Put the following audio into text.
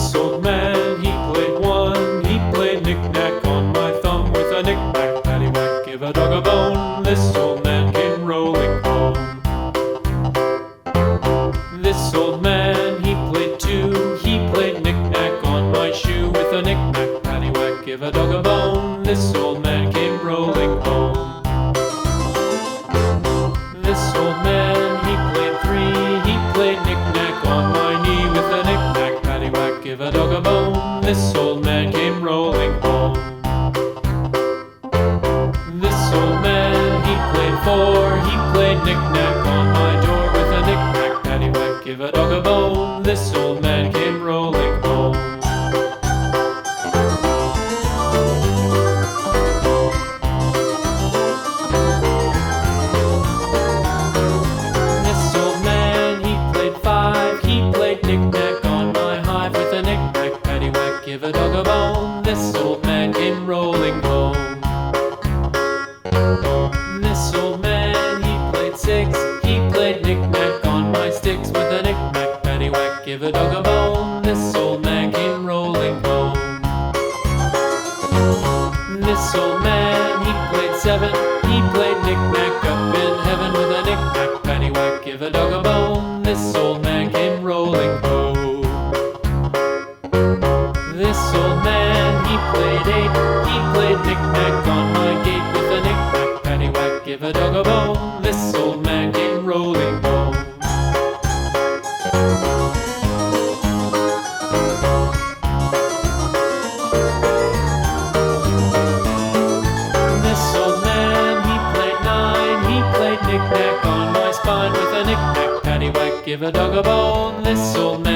This old man, he played one. He played knick-knack on my thumb with a knick-knack, paddywhack, give a dog a bone. This old man came rolling home. This old man, he played two. He played knick-knack on my shoe with a knick-knack, paddywhack, give a dog a bone. This old man came rolling home. This old man, he played three. He played knick-knack on my knee with a knick-knack, paddywhack, give a dog a bone. This old man came rolling home. This old man, he played four. He played knick-knack on my door with a knick-knack, paddywhack, give a dog a bone. This old man came rolling home. This old man, he played five. He played knick-knack on my hive with a knick-knack, paddywhack, give a dog a bone. This old man came rolling home. This old man, he played six. He played knick-knack on my sticks with a knick-knack, paddywhack, give a dog a bone. This old man came rolling home. This old man, he played seven. He played knick-knack up in heaven with a knick-knack, paddywhack, give a dog a bone. This old man came rolling home. This old man, he played eight. He played knick-knack on my gate with a knick-knack, paddywhack, give a dog a bone. This old man came rolling home. This old man, he played nine. He played knick-knack on my spine with a knick-knack, paddywhack, give a dog a bone. This old man